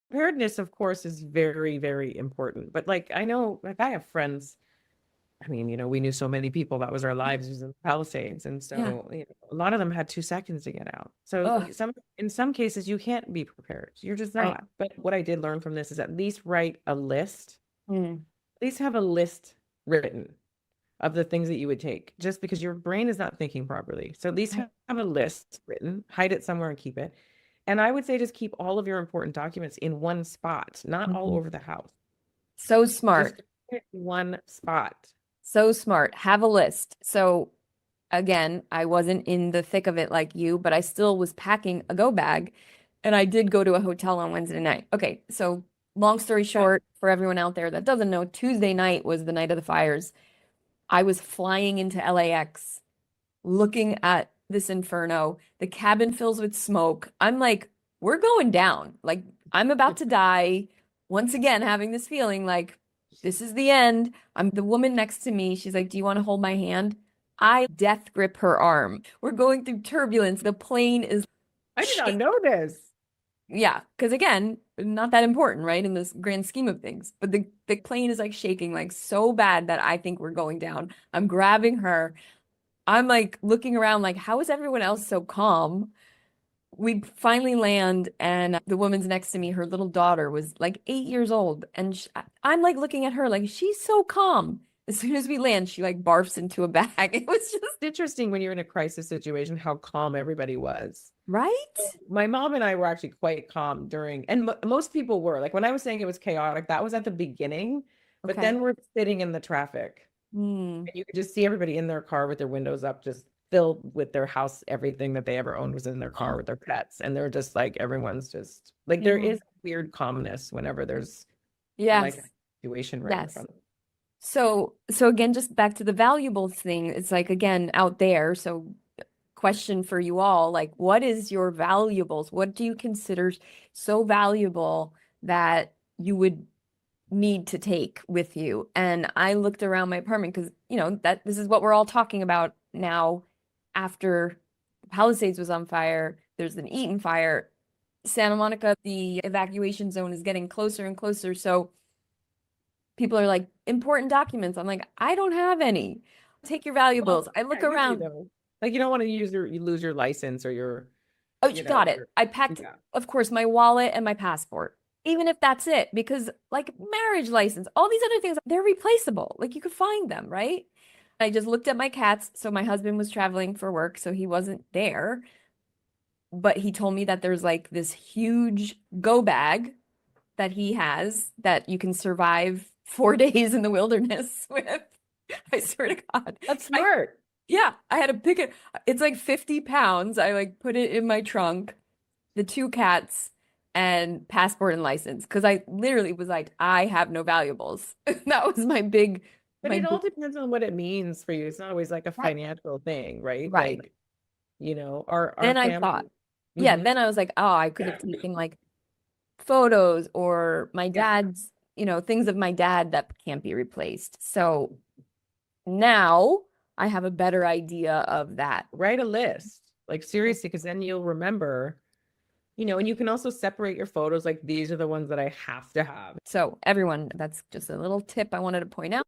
preparedness, of course, is very, very important. But like, I know, like, I have friends. I mean, we knew so many people. That was our lives, was in the Palisades, and Yeah. so a lot of them had 2 seconds to get out. So Oh, in some cases, you can't be prepared. You're just right. not. But what I did learn from this is at least write a list. Mm. At least have a list written of the things that you would take, just because your brain is not thinking properly. So at least Right. have a list written, hide it somewhere and keep it. And I would say just keep all of your important documents in one spot, not all Mhm. over the house. So Just smart. one spot. So smart. Have a list. So again, I wasn't in the thick of it like you, but I still was packing a go bag and I did go to a hotel on Wednesday night. Okay, so long story Yeah. short, for everyone out there that doesn't know, Tuesday night was the night of the fires. I was flying into LAX, looking at this inferno. The cabin fills with smoke. I'm like, we're going down. Like, I'm about to die. Once again, having this feeling like this is the end. I'm the woman next to me. She's like, do you want to hold my hand? I death grip her arm. We're going through turbulence. The plane is I did not shaking. know this. Yeah, because again, not that important, right, in this grand scheme of things. But the plane is like shaking like so bad that I think we're going down. I'm grabbing her. I'm like looking around like, how is everyone else so calm? We finally land, and the woman's next to me, her little daughter was like 8 years old. And I'm like looking at her like, she's so calm. As soon as we land, she like barfs into a bag. It was just, It's interesting when you're in a crisis situation how calm everybody was. right? My mom and I were actually quite calm during, and most people were. Like when I was saying it was chaotic, that was at the beginning, but Okay. then we're sitting in the traffic. Hmm. And you could just see everybody in their car with their windows up, just filled with their house. Everything that they ever owned was in their car with their pets. And they're just like, everyone's just like, there Hmm. is weird calmness whenever there's like a Yes. situation right in Yes. front of So again, just back to the valuables thing, it's like again out there. So question for you all, like what is your valuables? What do you consider so valuable that you would need to take with you? And I looked around my apartment because, that this is what we're all talking about now after Palisades was on fire, there's an Eaton fire. Santa Monica, the evacuation zone is getting closer and closer. So people are like, important documents. I'm like, I don't have any. Take your Well, valuables. I yeah, look you do around. though. Like you don't want to you lose your license or your, Oh, you got it. your, I packed, yeah. of course, my wallet and my passport, even if that's it, because like marriage license, all these other things, they're replaceable. Like you could find them, right? I just looked at my cats. So my husband was traveling for work, so he wasn't there. But he told me that there's like this huge go bag that he has that you can survive 4 days in the wilderness with. I swear to God. That's I smart. Yeah, I had to pick it. It's like 50 pounds. I like put it in my trunk, the two cats and passport and license. Cause I literally was like, I have no valuables. That was But my it all big, depends on what it means for you. It's not always like a right, financial thing, right? right. Like, our Then I thought, family. yeah, Hmm. then I was like, oh, I could have taken like photos or my Yeah. dad's, things of my dad that can't be replaced. So now I have a better idea of that. Write a list. Like seriously, because then you'll remember, and you can also separate your photos. Like these are the ones that I have to have. So everyone, that's just a little tip I wanted to point out.